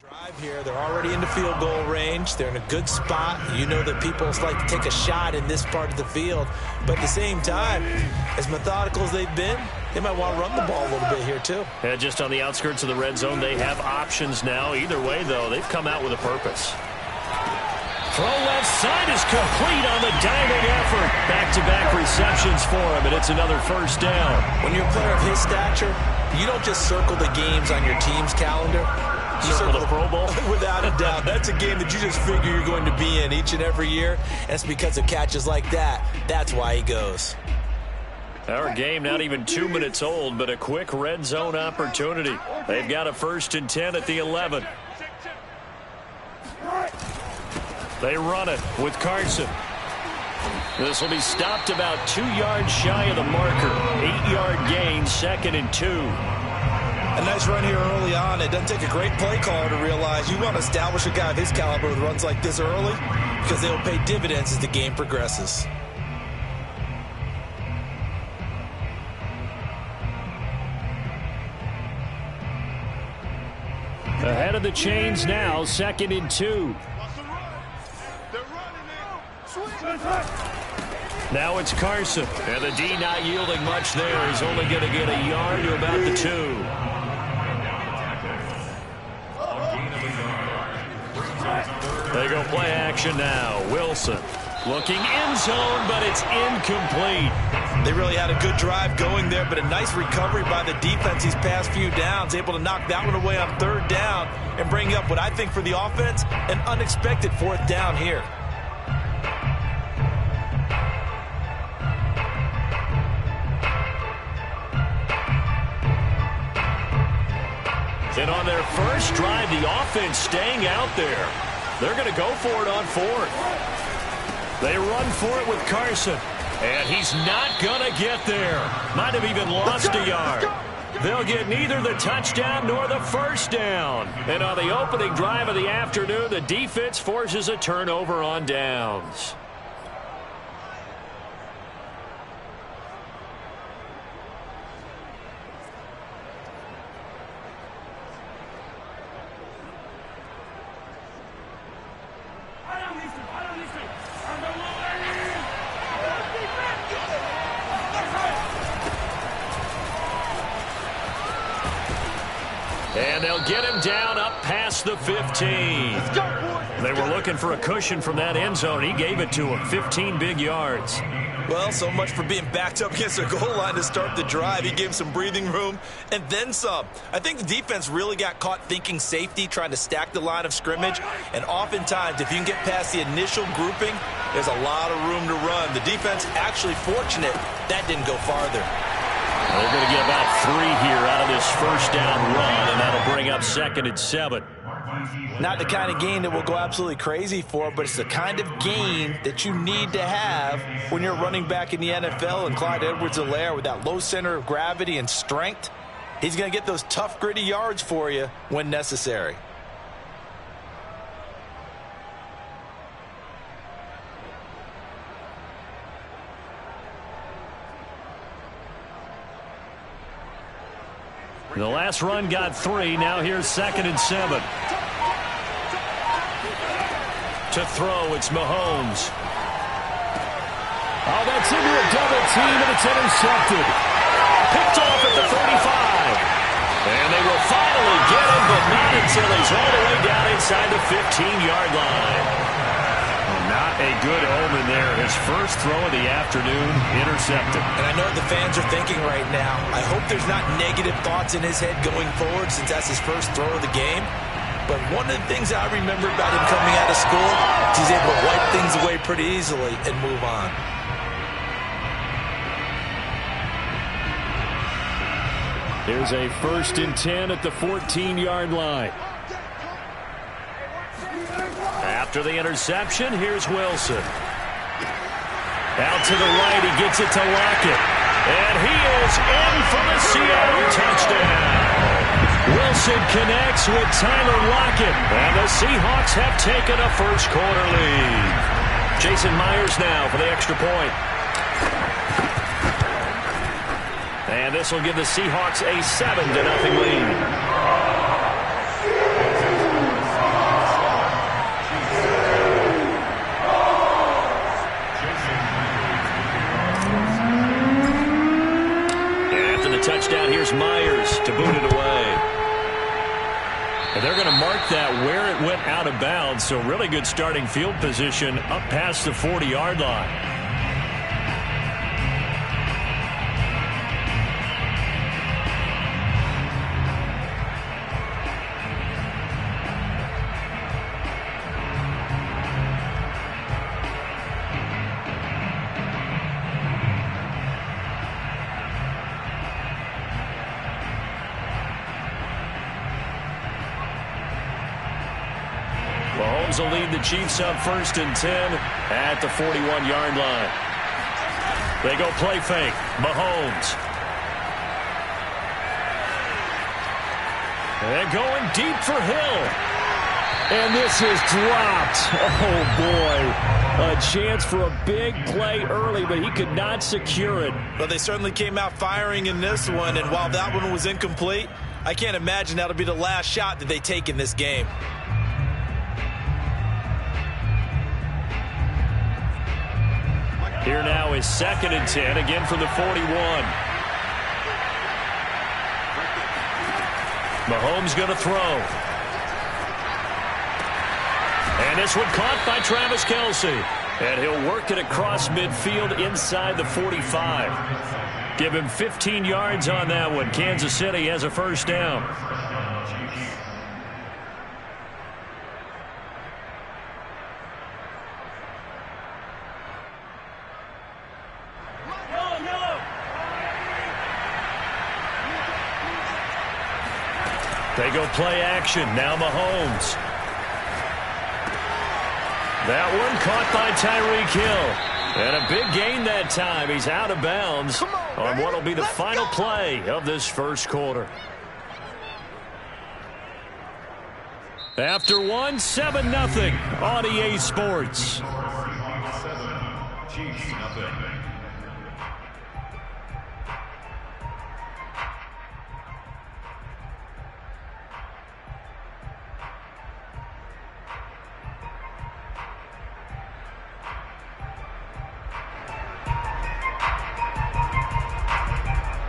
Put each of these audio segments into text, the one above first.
Drive here. They're already in the field goal range. They're in a good spot. You know that people like to take a shot in this part of the field. But at the same time, as methodical as they've been, they might want to run the ball a little bit here too. Yeah, just on the outskirts of the red zone, they have options now. Either way, though, they've come out with a purpose. Throw left side is complete on the diving effort. Back-to-back receptions for him, and it's another first down. When you're a player of his stature, you don't just circle the games on your team's calendar. You circle the Pro Bowl? Without a doubt. That's a game that you just figure you're going to be in each and every year. And it's because of catches like that. That's why he goes. Our game not even 2 minutes old, but a quick red zone opportunity. They've got a 1st and 10 at the 11. They run it with Carson. This will be stopped about 2 yards shy of the marker. 8-yard gain, 2nd and 2. A nice run here early on. It doesn't take a great play caller to realize you want to establish a guy of his caliber with runs like this early because they will pay dividends as the game progresses. Ahead of the chains now, 2nd and 2. Now it's Carson. And the D not yielding much there. He's only going to get a yard to about the 2. They go play action now. Wilson looking end zone, but it's incomplete. They really had a good drive going there, but a nice recovery by the defense these past few downs. Able to knock that one away on 3rd down and bring up what I think for the offense, an unexpected 4th down here. And on their first drive, the offense staying out there. They're going to go for it on 4th. They run for it with Carson. And he's not going to get there. Might have even lost a yard. They'll get neither the touchdown nor the 1st down. And on the opening drive of the afternoon, the defense forces a turnover on downs. And they'll get him down up past the 15. They were looking for a cushion from that end zone. He gave it to him. 15 big yards. Well, so much for being backed up against the goal line to start the drive. He gave him some breathing room and then some. I think the defense really got caught thinking safety, trying to stack the line of scrimmage. And oftentimes, if you can get past the initial grouping, there's a lot of room to run. The defense actually fortunate that didn't go farther. They're going to get about 3 here out of this 1st down run, and that'll bring up 2nd and 7. Not the kind of gain that we'll go absolutely crazy for, but it's the kind of gain that you need to have when you're running back in the NFL. And Clyde Edwards-Helaire, with that low center of gravity and strength, he's going to get those tough, gritty yards for you when necessary. The last run got 3. Now here's 2nd and 7. To throw, it's Mahomes. Oh, that's into a double team, and it's intercepted. Picked off at the 35. And they will finally get him, but not until he's all the way down inside the 15-yard line. Not a good omen there. His first throw of the afternoon, intercepted. And I know what the fans are thinking right now. I hope there's not negative thoughts in his head going forward since that's his first throw of the game. But one of the things I remember about him coming out of school is he's able to wipe things away pretty easily and move on. Here's a 1st and 10 at the 14-yard line. After the interception, here's Wilson. Out to the right, he gets it to Lockett. And he is in for the Seattle touchdown. Wilson connects with Tyler Lockett. And the Seahawks have taken a first-quarter lead. Jason Myers now for the extra point. And this will give the Seahawks a 7-0 lead. after the touchdown. Here's Myers to boot it away. And they're going to mark that where it went out of bounds, so really good starting field position up past the 40-yard line. Mahomes will lead the Chiefs up 1st and 10 at the 41-yard line. They go play fake. Mahomes. And going deep for Hill. And this is dropped. Oh, boy. A chance for a big play early, but he could not secure it. Well, they certainly came out firing in this one, and while that one was incomplete, I can't imagine that'll be the last shot that they take in this game. Here now is 2nd and 10, again from the 41. Mahomes going to throw. And this one caught by Travis Kelce. And he'll work it across midfield inside the 45. Give him 15 yards on that one. Kansas City has a 1st down. They go play action. Now Mahomes. That one caught by Tyreek Hill. And a big gain that time. He's out of bounds on what will be the final play of this 1st quarter. After one, 7-0 on EA Sports.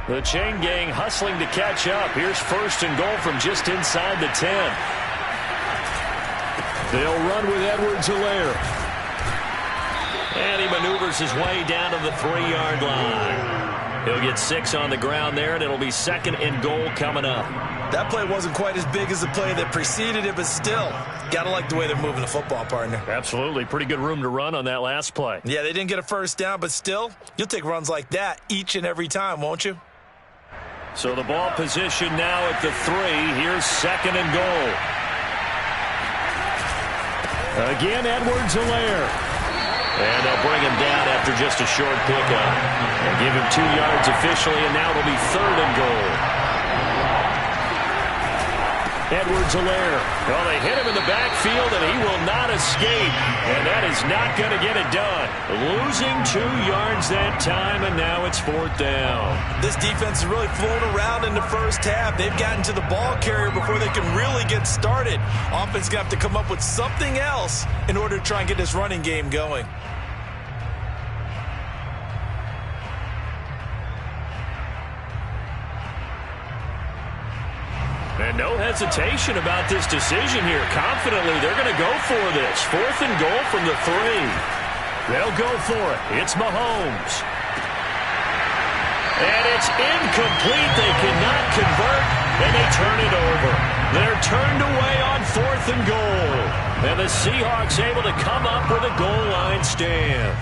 The chain gang hustling to catch up. Here's 1st and goal from just inside the 10. They'll run with Edwards-Helaire. And he maneuvers his way down to the 3-yard line. He'll get 6 on the ground there, and it'll be 2nd and goal coming up. That play wasn't quite as big as the play that preceded it, but still, gotta like the way they're moving the football, partner. Absolutely. Pretty good room to run on that last play. Yeah, they didn't get a 1st down, but still, you'll take runs like that each and every time, won't you? So the ball position now at the 3. Here's 2nd and goal. Again, Edwards-Helaire. And they'll bring him down after just a short pickup. And give him 2 yards officially, and now it'll be 3rd and goal. Edwards-Helaire. Well, they hit him in the backfield, and he will not escape. And that is not going to get it done. Losing 2 yards that time, and now it's 4th down. This defense has really flown around in the 1st half. They've gotten to the ball carrier before they can really get started. Offense going to have to come up with something else in order to try and get this running game going. And no hesitation about this decision here. Confidently, they're going to go for this. 4th and goal from the 3. They'll go for it. It's Mahomes. And it's incomplete. They cannot convert, and they turn it over. They're turned away on 4th and goal. And the Seahawks able to come up with a goal line stand.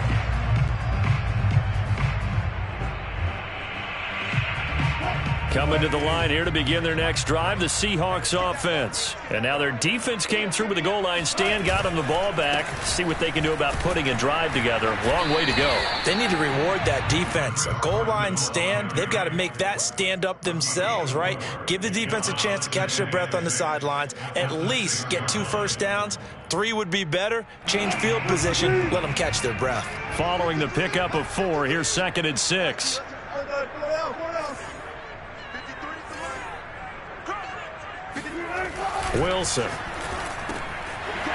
Coming to the line here to begin their next drive, the Seahawks offense. And now their defense came through with a goal line stand, got them the ball back. See what they can do about putting a drive together. Long way to go. They need to reward that defense. A goal line stand, they've got to make that stand up themselves, right? Give the defense a chance to catch their breath on the sidelines. At least get 2 1st downs. 3 would be better. Change field position. Let them catch their breath. Following the pickup of 4, here's 2nd and 6. Wilson.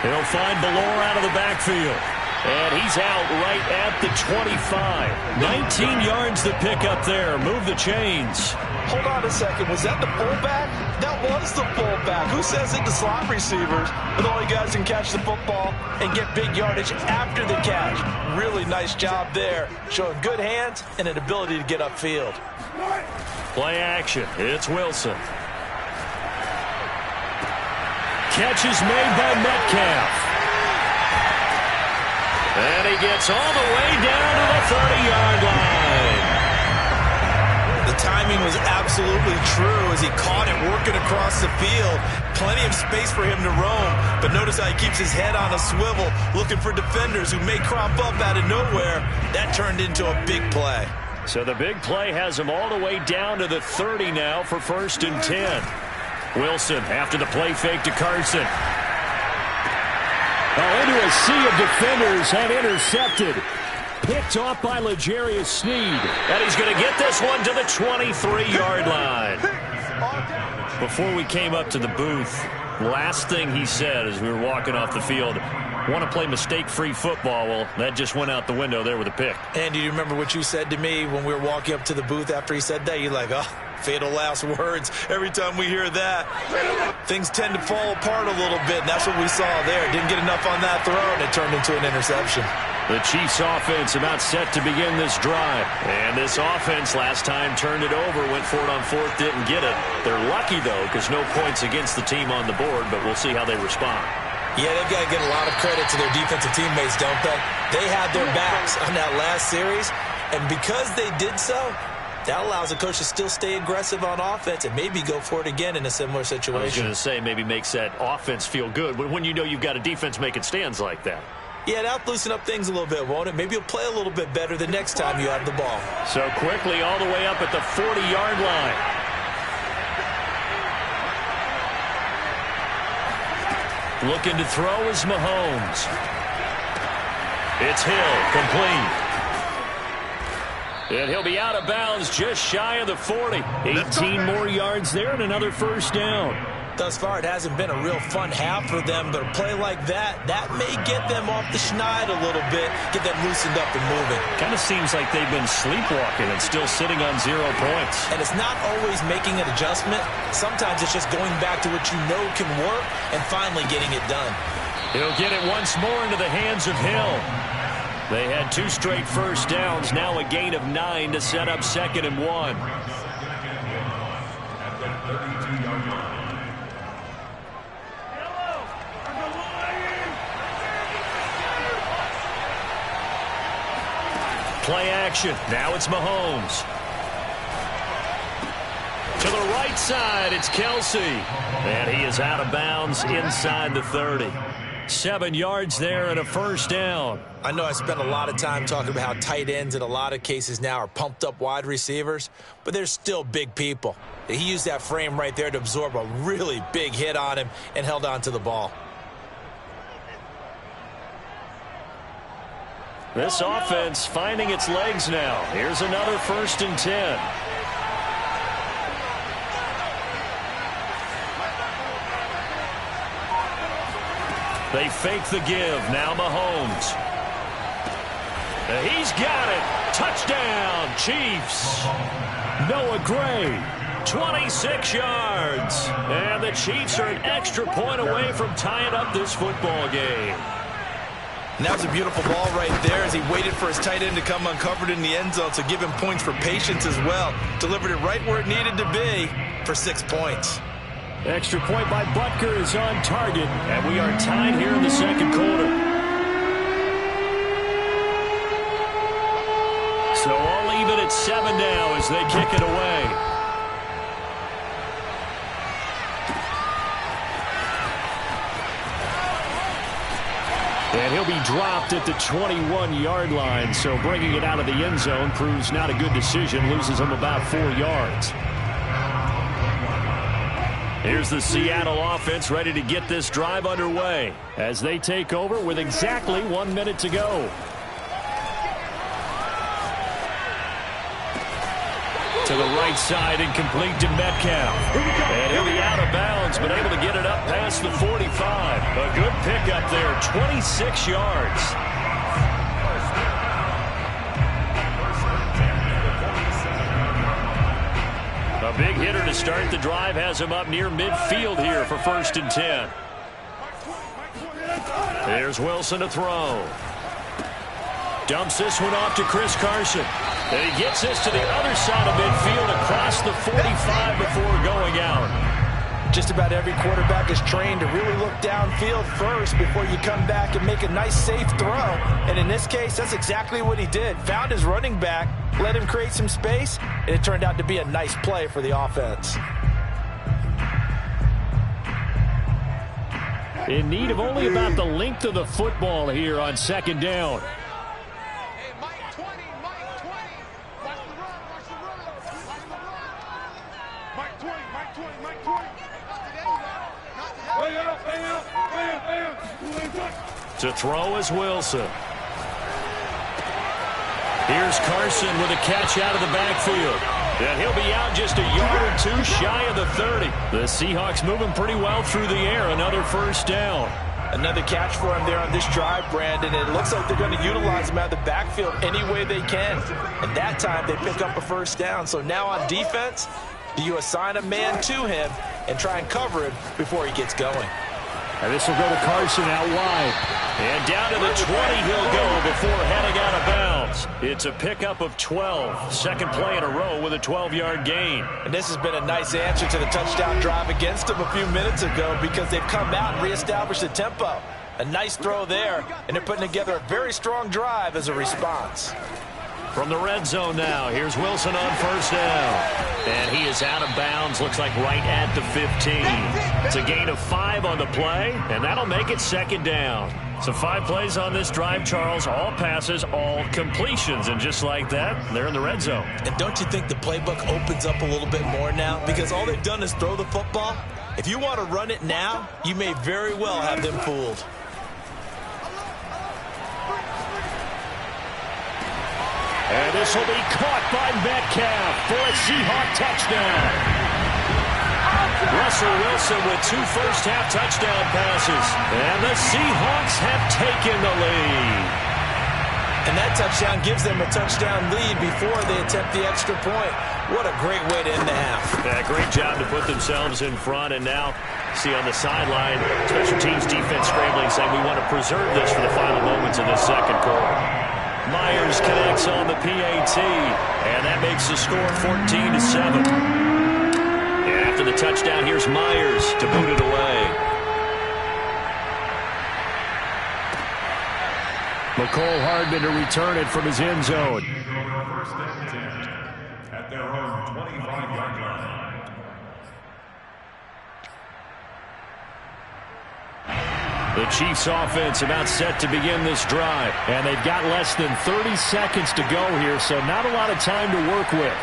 He'll find Ballore out of the backfield. And he's out right at the 25. 19 yards to pick up there. Move the chains. Hold on a second. Was that the fullback? That was the fullback. Who says it to slot receivers? But all you guys can catch the football and get big yardage after the catch. Really nice job there. Showing good hands and an ability to get upfield. Play action. It's Wilson. Catch is made by Metcalf. And he gets all the way down to the 30-yard line. The timing was absolutely true as he caught it working across the field. Plenty of space for him to roam. But notice how he keeps his head on a swivel, looking for defenders who may crop up out of nowhere. That turned into a big play. So the big play has him all the way down to the 30 now for 1st and 10. Wilson after the play fake to Carson. Into a sea of defenders and intercepted. Picked off by L'Jarius Sneed. And he's going to get this one to the 23-yard line. Before we came up to the booth, last thing he said as we were walking off the field, want to play mistake-free football. Well, that just went out the window there with a pick. Andy, do you remember what you said to me when we were walking up to the booth after he said that? You're like, oh, fatal last words. Every time we hear that, things tend to fall apart a little bit, and that's what we saw there. Didn't get enough on that throw, and it turned into an interception. The Chiefs offense about set to begin this drive. And this offense last time turned it over, went for it on 4th, didn't get it. They're lucky, though, because no points against the team on the board, but we'll see how they respond. Yeah, they've got to get a lot of credit to their defensive teammates, don't they? They had their backs on that last series, and because they did so, that allows the coach to still stay aggressive on offense and maybe go for it again in a similar situation. I was going to say maybe makes that offense feel good when you know you've got a defense making stands like that. Yeah, that'll loosen up things a little bit, won't it? Maybe you'll play a little bit better the next time you have the ball. So quickly all the way up at the 40-yard line. Looking to throw is Mahomes. It's Hill, complete. And he'll be out of bounds just shy of the 40. 18 more yards there and another 1st down. Thus far, it hasn't been a real fun half for them, but a play like that may get them off the schneid a little bit, get them loosened up and moving. Kind of seems like they've been sleepwalking and still sitting on 0 points. And it's not always making an adjustment. Sometimes it's just going back to what you know can work and finally getting it done. He'll get it once more into the hands of Hill. They had 2 straight 1st downs, now a gain of 9 to set up 2nd and 1. Play action. Now it's Mahomes. To the right side, it's Kelsey. And he is out of bounds inside the 30. 7 yards there and a 1st down. I know I spent a lot of time talking about how tight ends in a lot of cases now are pumped up wide receivers, but they're still big people. He used that frame right there to absorb a really big hit on him and held on to the ball. This offense finding its legs now. Here's another 1st and 10. They fake the give. Now Mahomes. He's got it. Touchdown, Chiefs. Noah Gray, 26 yards. And the Chiefs are an extra point away from tying up this football game. And that was a beautiful ball right there as he waited for his tight end to come uncovered in the end zone, so give him points for patience as well. Delivered it right where it needed to be for 6 points. Extra point by Butker is on target, and we are tied here in the 2nd quarter. So all even at 7 now as they kick it away. And he'll be dropped at the 21-yard line, so bringing it out of the end zone proves not a good decision, loses him about 4 yards. Here's the Seattle offense ready to get this drive underway as they take over with exactly 1 minute to go. To the right side and complete to Metcalf. And he'll be out of bounds, but able to get it up past the 45. A good pickup there, 26 yards. A big hitter to start the drive has him up near midfield here for 1st and 10. Here's Wilson to throw. Dumps this one off to Chris Carson. And he gets this to the other side of midfield across the 45 before going out. Just about every quarterback is trained to really look downfield first before you come back and make a nice, safe throw. And in this case, that's exactly what he did. Found his running back, let him create some space, and it turned out to be a nice play for the offense. In need of only about the length of the football here on 2nd down. To throw is Wilson. Here's Carson with a catch out of the backfield. And he'll be out just a yard or two shy of the 30. The Seahawks moving pretty well through the air. Another 1st down. Another catch for him there on this drive, Brandon. It looks like they're going to utilize him out of the backfield any way they can. And that time they pick up a 1st down. So now on defense, do you assign a man to him and try and cover him before he gets going? And this will go to Carson out wide. And down to the 20 he'll go before heading out of bounds. It's a pickup of 12. Second play in a row with a 12-yard gain. And this has been a nice answer to the touchdown drive against them a few minutes ago because they've come out and reestablished the tempo. A nice throw there, and they're putting together a very strong drive as a response. From the red zone now, here's Wilson on 1st down. And he is out of bounds, looks like right at the 15. It's a gain of 5 on the play, and that'll make it 2nd down. So 5 plays on this drive, Charles, all passes, all completions. And just like that, they're in the red zone. And don't you think the playbook opens up a little bit more now? Because all they've done is throw the football. If you want to run it now, you may very well have them fooled. And this will be caught by Metcalf for a Seahawk touchdown. Russell Wilson with 2 first-half touchdown passes. And the Seahawks have taken the lead. And that touchdown gives them a touchdown lead before they attempt the extra point. What a great way to end the half. Yeah, great job to put themselves in front. And now, see on the sideline, special teams defense scrambling, saying we want to preserve this for the final moments of this 2nd quarter. Myers connects on the PAT, and that makes the score 14-7. And after the touchdown, here's Myers to boot it away. McCole Hardman to return it from his end zone. First and 10 at their own 25-yard line. The Chiefs offense about set to begin this drive. And they've got less than 30 seconds to go here, so not a lot of time to work with.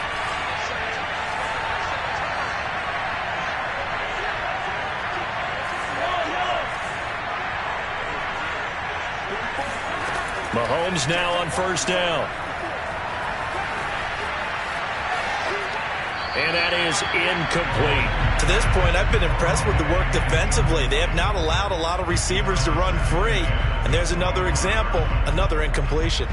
Mahomes now on 1st down. And that is incomplete. To this point, I've been impressed with the work defensively. They have not allowed a lot of receivers to run free. And there's another example, another incompletion.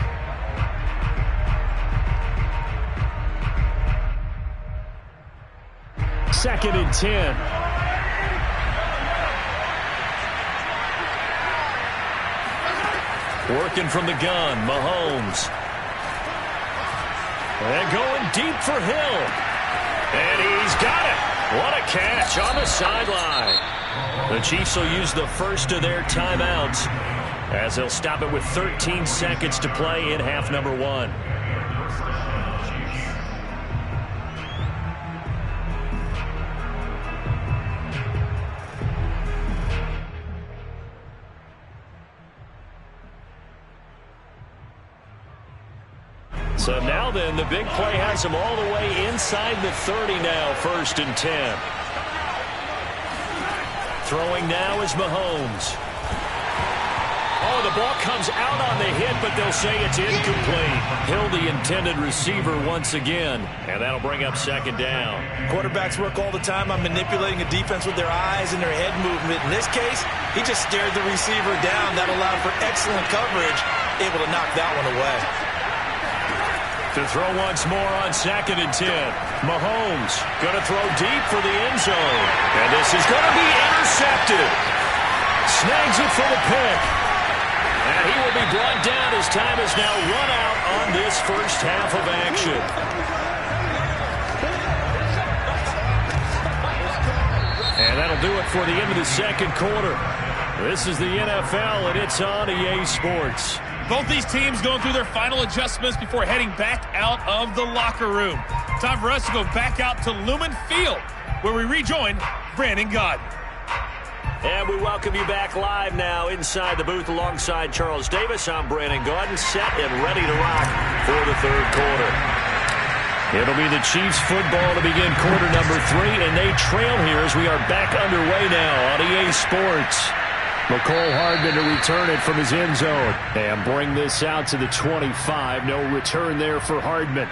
Second and 10. Working from the gun, Mahomes. And going deep for Hill. And he's got it. What a catch on the sideline. The Chiefs will use the first of their timeouts as they'll stop it with 13 seconds to play in half number 1. So now then, the big play has him all the way inside the 30 now, 1st and 10. Throwing now is Mahomes. Oh, the ball comes out on the hit, but they'll say it's incomplete. Hill, the intended receiver once again, and that'll bring up 2nd down. Quarterbacks work all the time on manipulating a defense with their eyes and their head movement. In this case, he just stared the receiver down. That allowed for excellent coverage, able to knock that one away. To throw once more on 2nd and 10. Mahomes going to throw deep for the end zone. And this is going to be intercepted. Snags it for the pick. And he will be brought down. His time is now run out on this first half of action. And that'll do it for the end of the second quarter. This is the NFL, and it's on EA Sports. Both these teams going through their final adjustments before heading back out of the locker room. Time for us to go back out to Lumen Field, where we rejoin Brandon Gaudin. And we welcome you back live now inside the booth alongside Charles Davis. I'm Brandon Gaudin, set and ready to rock for the third quarter. It'll be the Chiefs football to begin quarter number 3, and they trail here as we are back underway now on EA Sports. McCole Hardman to return it from his end zone and bring this out to the 25. No return there for Hardman.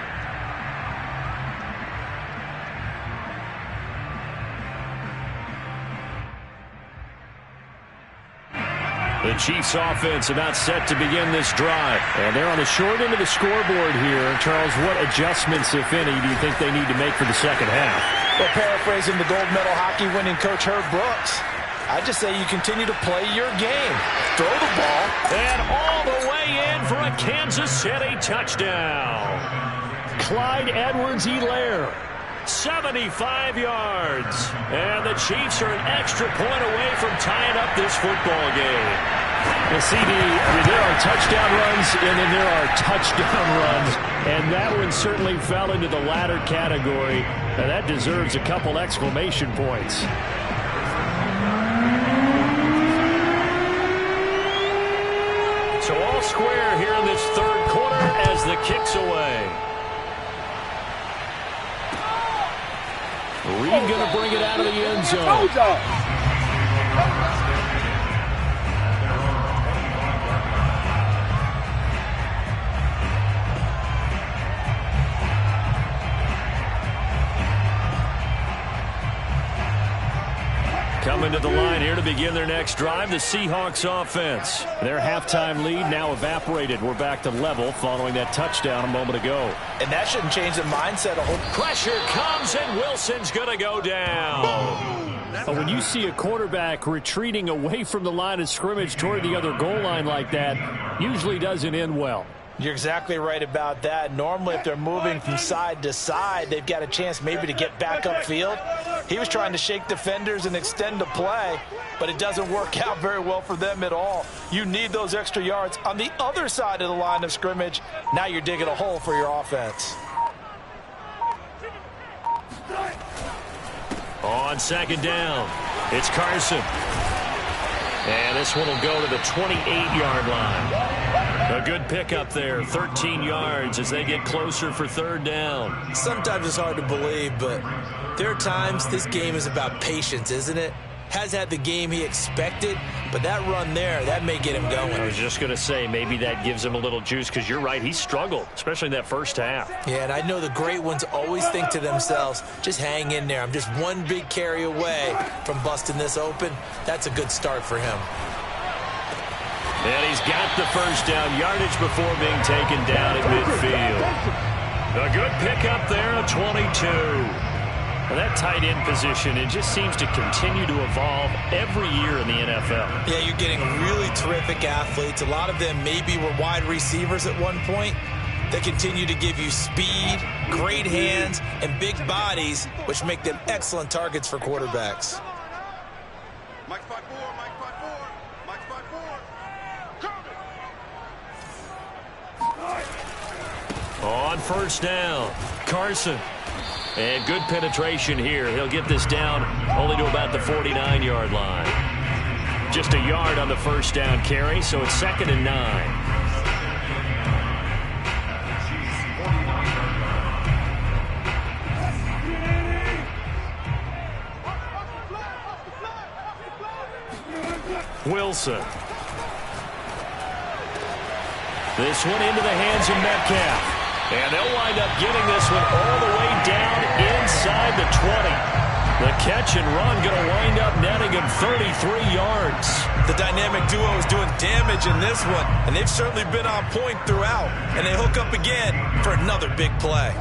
The Chiefs offense about set to begin this drive. And they're on the short end of the scoreboard here. Charles, what adjustments, if any, do you think they need to make for the second half? Well, paraphrasing the gold medal hockey winning coach Herb Brooks, I just say you continue to play your game. Throw the ball. And all the way in for a Kansas City touchdown. Clyde Edwards-Helaire, 75 yards. And the Chiefs are an extra point away from tying up this football game. Well, CD, there are touchdown runs, and then there are touchdown runs. And that one certainly fell into the latter category. And that deserves a couple exclamation points. So all square here in this third quarter as the kick's away. Reed going to bring it out of the end zone. Coming to the line here to begin their next drive, the Seahawks offense. Their halftime lead now evaporated. We're back to level following that touchdown a moment ago. And that shouldn't change the mindset a whole. Pressure comes, and Wilson's going to go down. But when you see a quarterback retreating away from the line of scrimmage toward the other goal line like that, usually doesn't end well. You're exactly right about that. Normally, if they're moving from side to side, they've got a chance maybe to get back upfield. He was trying to shake defenders and extend the play, but it doesn't work out very well for them at all. You need those extra yards on the other side of the line of scrimmage. Now you're digging a hole for your offense. On second down, it's Carson. And this one will go to the 28-yard line. A good pickup there, 13 yards as they get closer for third down. Sometimes it's hard to believe, but there are times this game is about patience, isn't it? Has had the game he expected, but that run there, that may get him going. I was just going to say, maybe that gives him a little juice, because you're right, he struggled, especially in that first half. Yeah, and I know the great ones always think to themselves, just hang in there. I'm just one big carry away from busting this open. That's a good start for him. And he's got the first down, yardage before being taken down at midfield. A good pickup there, a 22. Well, that tight end position, it just seems to continue to evolve every year in the NFL. Yeah, you're getting really terrific athletes. A lot of them maybe were wide receivers at one point. They continue to give you speed, great hands, and big bodies, which make them excellent targets for quarterbacks. Mike 5-4, Mike 5-4, Mike 5-4. On first down, Carson. And good penetration here. He'll get this down only to about the 49-yard line. Just a yard on the first down carry, so it's 2nd and 9. Wilson. This one into the hands of Metcalf. And they'll wind up getting this one all the way down inside the 20. The catch and run going to wind up netting him 33 yards. The dynamic duo is doing damage in this one, and they've certainly been on point throughout. And they hook up again for another big play.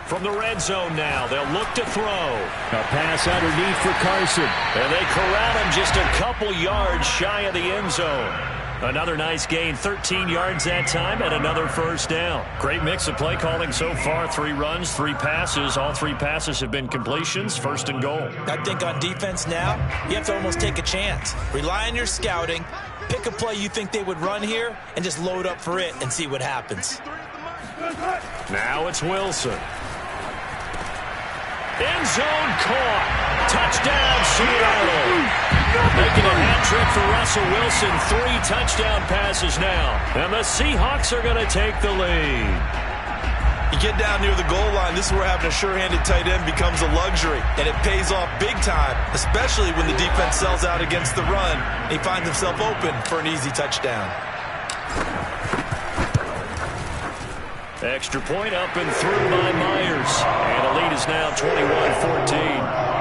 From the red zone now, they'll look to throw. A pass underneath for Carson. And they corral him just a couple yards shy of the end zone. Another nice gain, 13 yards that time, and another first down. Great mix of play calling so far. 3 runs, 3 passes. All 3 passes have been completions. First and goal. I think on defense now, you have to almost take a chance. Rely on your scouting. Pick a play you think they would run here, and just load up for it and see what happens. Now it's Wilson. End zone caught. Touchdown, Seattle. Making a hat trick for Russell Wilson. 3 touchdown passes now. And the Seahawks are going to take the lead. You get down near the goal line, this is where having a sure-handed tight end becomes a luxury. And it pays off big time, especially when the defense sells out against the run. He finds himself open for an easy touchdown. Extra point up and through by Myers. And the lead is now 21-14.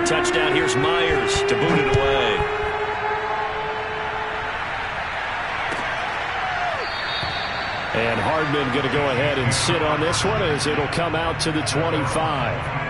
Touchdown, here's Myers to boot it away. And Hardman going to go ahead and sit on this one as it'll come out to the 25.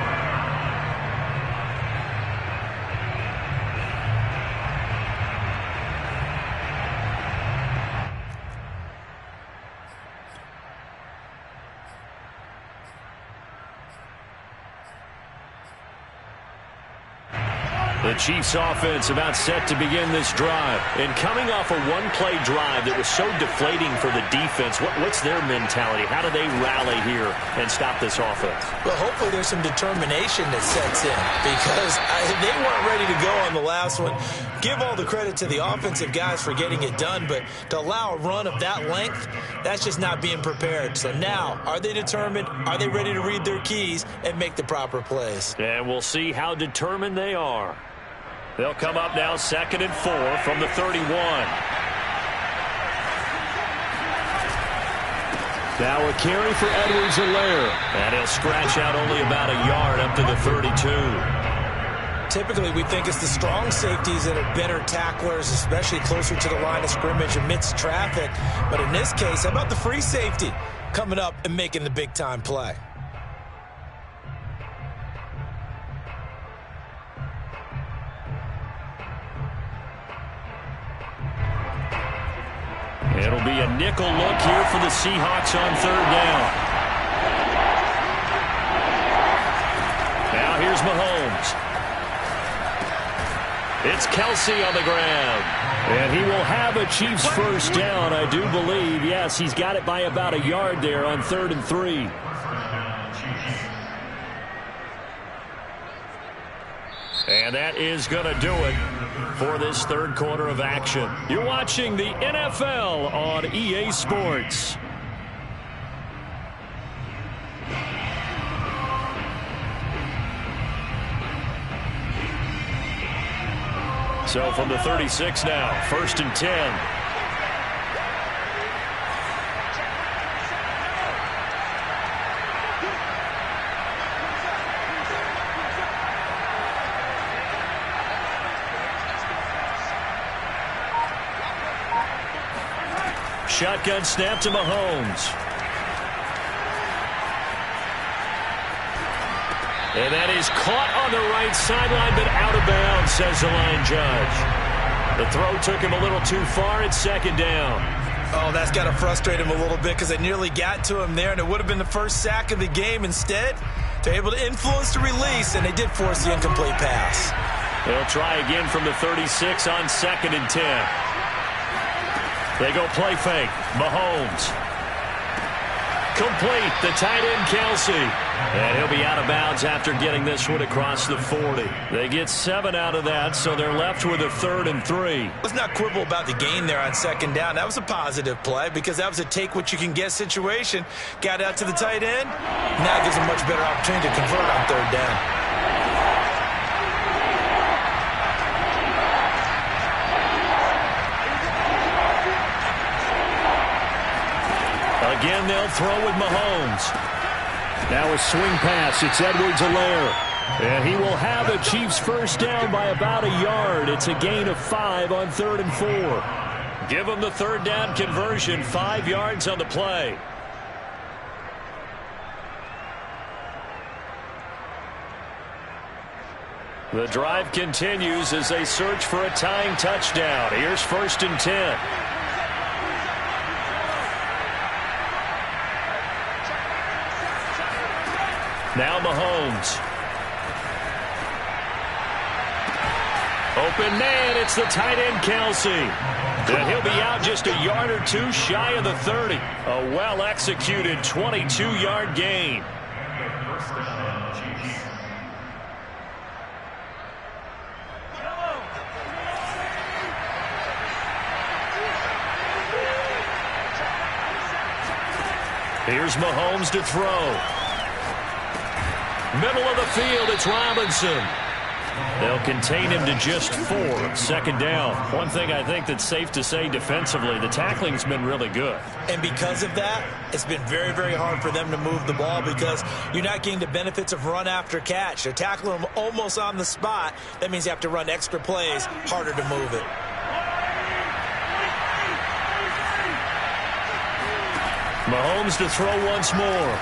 The Chiefs offense about set to begin this drive. And coming off a one-play drive that was so deflating for the defense, what's their mentality? How do they rally here and stop this offense? Well, hopefully there's some determination that sets in because they weren't ready to go on the last one. Give all the credit to the offensive guys for getting it done, but to allow a run of that length, that's just not being prepared. So now, are they determined? Are they ready to read their keys and make the proper plays? And we'll see how determined they are. They'll come up now 2nd and 4 from the 31. Now a carry for Edwards-Helaire. And he'll scratch out only about a yard up to the 32. Typically, we think it's the strong safeties that are better tacklers, especially closer to the line of scrimmage amidst traffic. But in this case, how about the free safety coming up and making the big-time play? It'll be a nickel look here for the Seahawks on 3rd down. Now here's Mahomes. It's Kelsey on the ground. And he will have a Chiefs first down, I do believe. Yes, he's got it by about a yard there on 3rd and 3. And that is going to do it for this 3rd quarter of action. You're watching the NFL on EA Sports. So from the 36 now, 1st and 10. Shotgun snap to Mahomes. And that is caught on the right sideline, but out of bounds, says the line judge. The throw took him a little too far. It's 2nd down. Oh, that's got to frustrate him a little bit because they nearly got to him there, and it would have been the first sack of the game. Instead, they're able to influence the release, and they did force the incomplete pass. They'll try again from the 36 on 2nd and 10. They go play fake. Mahomes. Complete. The tight end, Kelsey. And he'll be out of bounds after getting this one across the 40. They get 7 out of that, so they're left with a 3rd and 3. Let's not quibble about the gain there on 2nd down. That was a positive play because that was a take-what-you-can-get situation. Got out to the tight end. Now gives a much better opportunity to convert on 3rd down. Again, they'll throw with Mahomes. Now a swing pass. It's Edwards-Helaire. And he will have the Chiefs first down by about a yard. It's a gain of 5 on 3rd and 4. Give them the 3rd down conversion. 5 yards on the play. The drive continues as they search for a tying touchdown. Here's 1st and 10. Now Mahomes. Open man, it's the tight end Kelsey. And he'll be out just a yard or 2 shy of the 30. A well-executed 22-yard gain. Here's Mahomes to throw. Middle of the field, it's Robinson. They'll contain him to just 4. 2nd down. One thing I think that's safe to say defensively, the tackling's been really good. And because of that, it's been very, very hard for them to move the ball because you're not getting the benefits of run after catch. They're tackling them almost on the spot. That means you have to run extra plays, harder to move it. Mahomes to throw once more.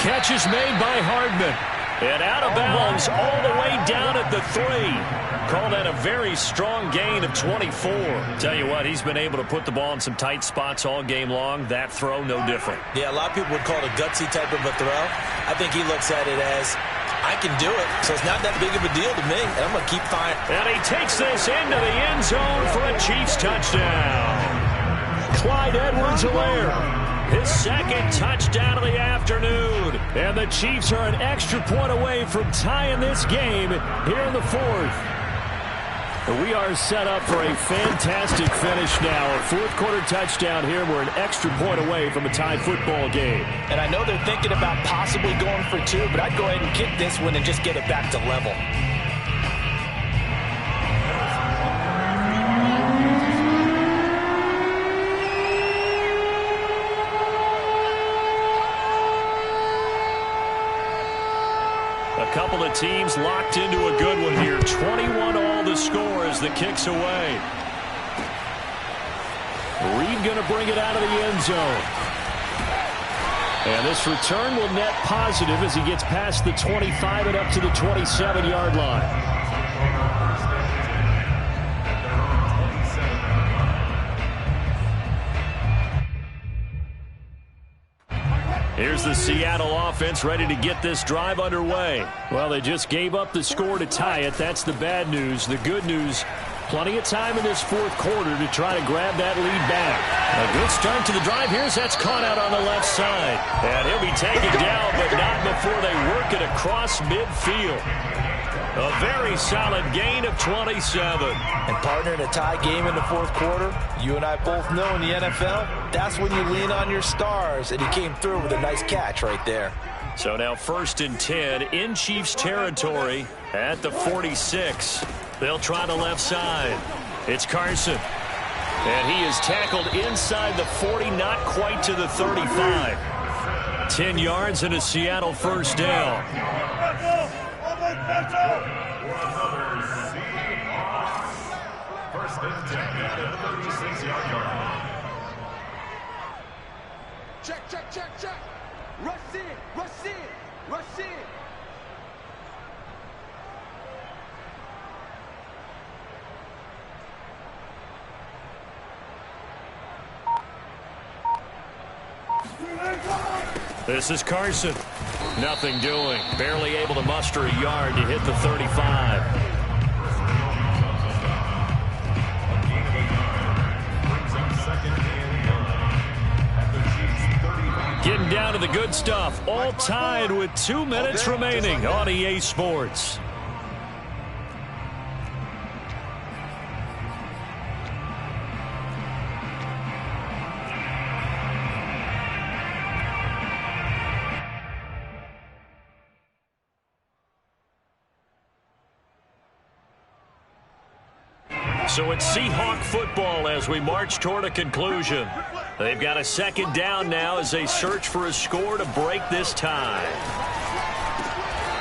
Catch is made by Hardman. And out of bounds all the way down at the 3. Call that a very strong gain of 24. Tell you what, he's been able to put the ball in some tight spots all game long. That throw, no different. Yeah, a lot of people would call it a gutsy type of a throw. I think he looks at it as, I can do it, so it's not that big of a deal to me, and I'm going to keep firing. And he takes this into the end zone for a Chiefs touchdown. Clyde Edwards-Helaire. His 2nd touchdown of the afternoon. And the Chiefs are an extra point away from tying this game here in the 4th. We are set up for a fantastic finish now. A 4th quarter touchdown here. We're an extra point away from a tied football game. And I know they're thinking about possibly going for 2, but I'd go ahead and kick this one and just get it back to level. A couple of teams locked into a good one here. 21 all the score as the kick's away. Reed going to bring it out of the end zone. And this return will net positive as he gets past the 25 and up to the 27-yard line. Here's the Seattle offense ready to get this drive underway. Well, they just gave up the score to tie it. That's the bad news. The good news, plenty of time in this 4th quarter to try to grab that lead back. A good start to the drive. Here's that's caught out on the left side. And he'll be taken down, but not before they work it across midfield. A very solid gain of 27. And partner, in a tie game in the 4th quarter, you and I both know in the NFL, that's when you lean on your stars. And he came through with a nice catch right there. So now 1st and 10 in Chiefs territory at the 46. They'll try the left side. It's Carson. And he is tackled inside the 40, not quite to the 35. 10 yards and a Seattle first down. First and 10 at the 36-yard line. Check, check, check, check. Rush in, rush in, rush in. This is Carson. Nothing doing. Barely able to muster a yard to hit the 35. Brings up 2nd and 9 at the Getting down to the good stuff. All tied with 2 minutes remaining on EA Sports. So it's Seahawk football as we march toward a conclusion. They've got a second down now as they search for a score to break this tie.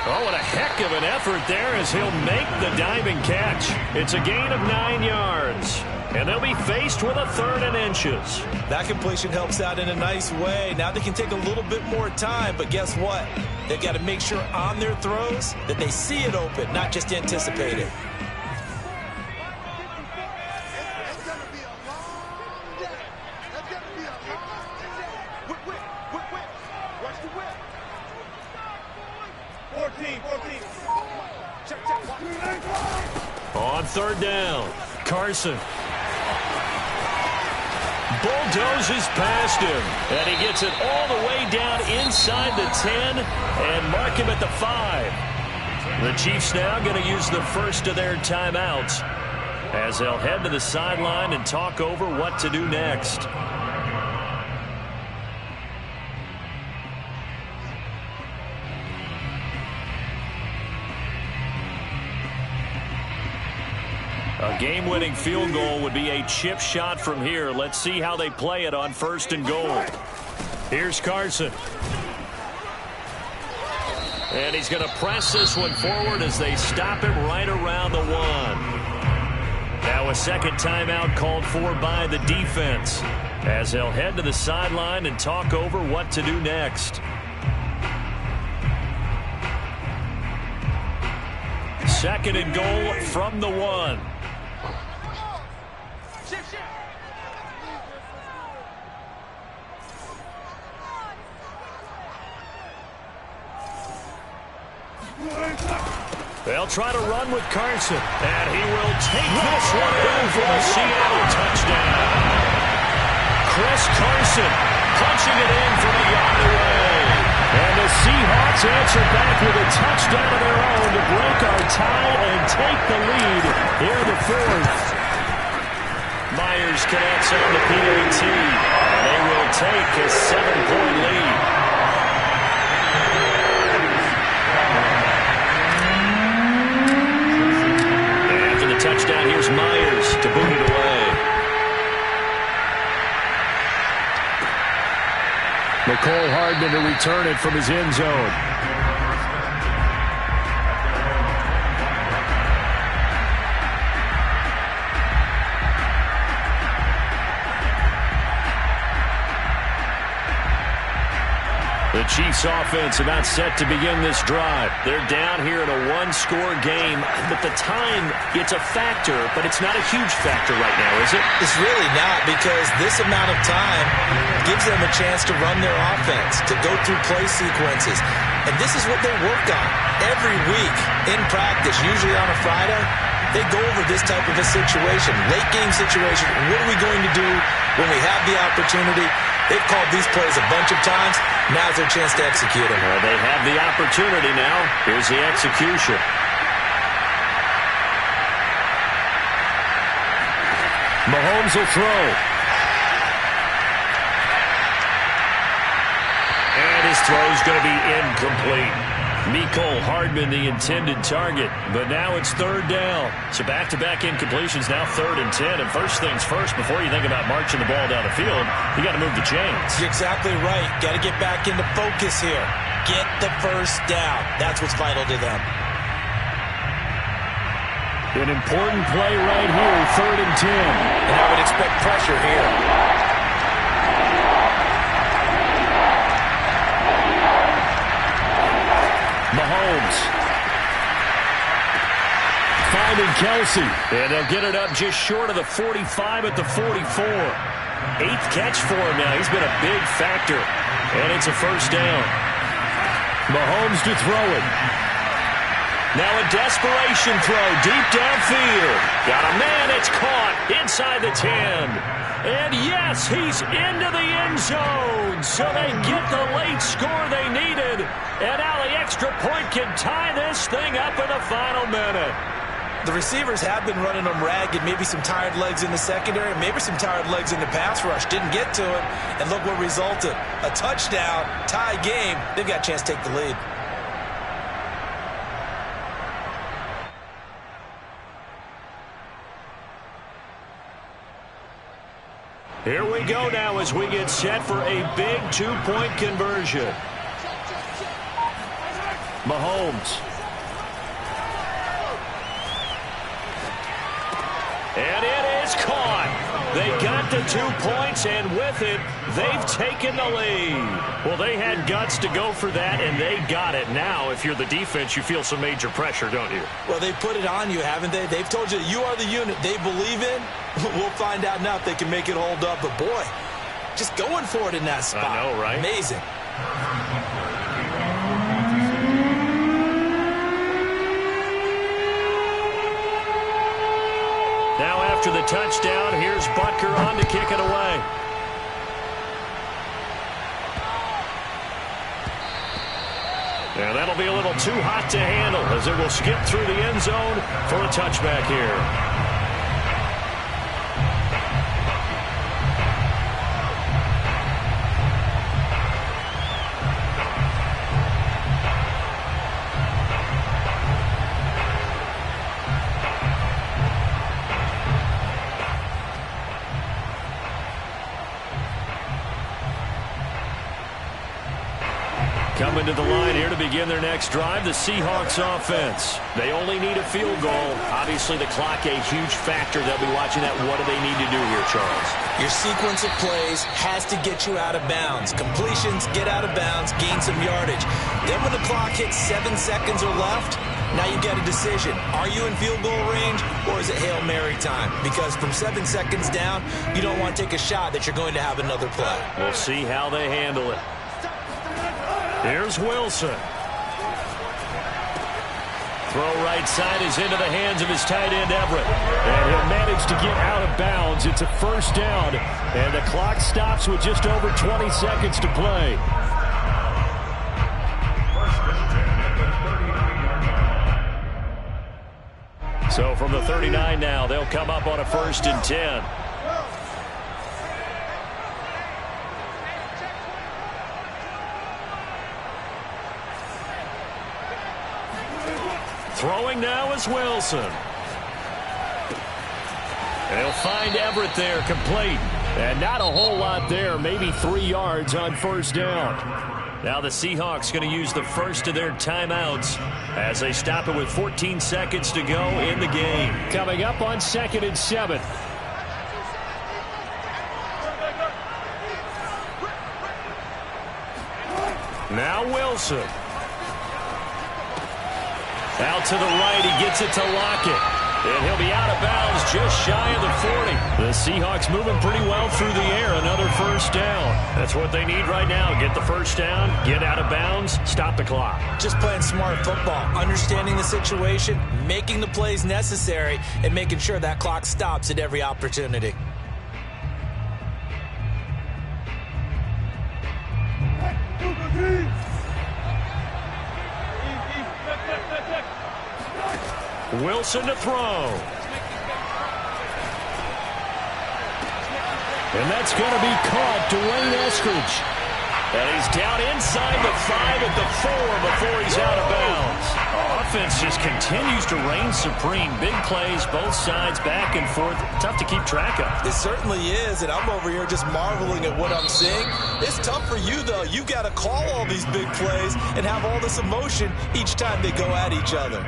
Oh, what a heck of an effort there as he'll make the diving catch. It's a gain of 9 yards. And they'll be faced with a 3rd and inches. That completion helps out in a nice way. Now they can take a little bit more time, but guess what? They've got to make sure on their throws that they see it open, not just anticipate it. On 3rd down, Carson bulldozes past him, and he gets it all the way down inside the 10 and mark him at the 5. The Chiefs now going to use the first of their timeouts as they'll head to the sideline and talk over what to do next. A game-winning field goal would be a chip shot from here. Let's see how they play it on 1st and goal. Here's Carson. And he's going to press this one forward as they stop him right around the 1. Now a second timeout called for by the defense as they'll head to the sideline and talk over what to do next. 2nd and goal from the 1. They'll try to run with Carson, and he will take this one in for a Seattle touchdown. Chris Carson punching it in from a yard away. And the Seahawks answer back with a touchdown of their own to break our tie and take the lead here in the 4th. Myers connects on the PAT. They will take a 7-point lead. Touchdown, here's Myers to boot it away. McCole Hardman to return it from his end zone. The Chiefs offense about set to begin this drive. They're down here in a 1-score game, but the time, it's a factor, but it's not a huge factor right now, is it? It's really not, because this amount of time gives them a chance to run their offense, to go through play sequences. And this is what they work on every week in practice, usually on a Friday. They go over this type of a situation, late game situation. What are we going to do when we have the opportunity? They've called these plays a bunch of times. Now's their chance to execute them. Well, they have the opportunity now. Here's the execution. Mahomes will throw. And his throw's going to be incomplete. Mecole Hardman, the intended target, but now it's 3rd down. So back-to-back incompletions, now 3rd and 10. And first things first, before you think about marching the ball down the field, you got to move the chains. You're exactly right. Got to get back into focus here. Get the first down. That's what's vital to them. An important play right here, 3rd and 10. And I would expect pressure here. Mahomes finding Kelsey, and they'll get it up just short of the 45 at the 44. 8th catch for him now. He's been a big factor, and it's a first down. Mahomes to throw it. Now a desperation throw deep downfield. Got a man, it's caught inside the 10. And yes, he's into the end zone. So they get the late score they needed. And now the extra point can tie this thing up in the final minute. The receivers have been running them ragged. Maybe some tired legs in the secondary, maybe some tired legs in the pass rush. Didn't get to it, and look what resulted. A touchdown, tie game. They've got a chance to take the lead. Here we go now as we get set for a big two-point conversion. Mahomes. And it is caught. They got the 2 points, and with it, they've taken the lead. Well, they had guts to go for that, and they got it. Now, if you're the defense, you feel some major pressure, don't you? Well, they put it on you, haven't they? They've told you you are the unit they believe in. We'll find out now if they can make it hold up. But, boy, just going for it in that spot. I know, right? Amazing. Now after the touchdown, here's Butker on to kick it away. And that'll be a little too hot to handle as it will skip through the end zone for a touchback here. Coming to the line here to begin their next drive, the Seahawks offense. They only need a field goal. Obviously, the clock a huge factor. They'll be watching that. What do they need to do here, Charles? Your sequence of plays has to get you out of bounds. Completions, get out of bounds, gain some yardage. Then when the clock hits 7 seconds or left, now you get a decision. Are you in field goal range, or is it Hail Mary time? Because from 7 seconds down, you don't want to take a shot that you're going to have another play. We'll see how they handle it. Here's Wilson. Throw right side is into the hands of his tight end, Everett. And he'll manage to get out of bounds. It's a first down. And the clock stops with just over 20 seconds to play. So from the 39 now, they'll come up on a 1st and 10. Throwing now is Wilson. And he'll find Everett there, complete. And not a whole lot there, maybe 3 yards on first down. Now the Seahawks going to use the first of their timeouts as they stop it with 14 seconds to go in the game. Coming up on 2nd and 7. Now Wilson. Out to the right, he gets it to Lockett. And he'll be out of bounds just shy of the 40. The Seahawks moving pretty well through the air. Another first down. That's what they need right now. Get the first down, get out of bounds, stop the clock. Just playing smart football, understanding the situation, making the plays necessary, and making sure that clock stops at every opportunity. Wilson to throw. And that's going to be caught. Dwayne Eskridge. And he's down inside the 5 at the 4 before he's out of bounds. Offense just continues to reign supreme. Big plays, both sides, back and forth. Tough to keep track of. It certainly is, and I'm over here just marveling at what I'm seeing. It's tough for you, though. You've got to call all these big plays and have all this emotion each time they go at each other.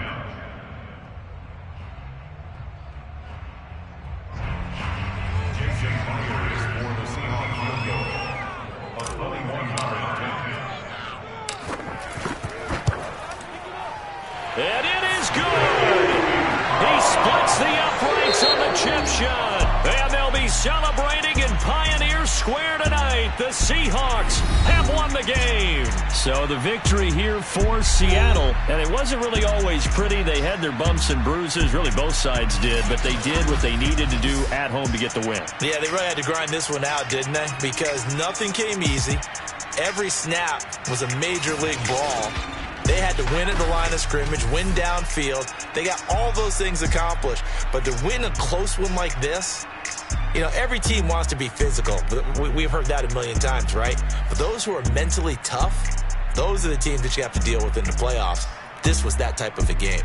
And it is good. He splits the uprights on the chip shot. And they'll be celebrating in Pioneer Square tonight. The Seahawks have won the game. So the victory here for Seattle. And it wasn't really always pretty. They had their bumps and bruises. Really, both sides did. But they did what they needed to do at home to get the win. Yeah, they really had to grind this one out, didn't they? Because nothing came easy. Every snap was a major league brawl. They had to win at the line of scrimmage, win downfield. They got all those things accomplished. But to win a close one like this, you know, every team wants to be physical. We've heard that a million times, right? But those who are mentally tough, those are the teams that you have to deal with in the playoffs. This was that type of a game.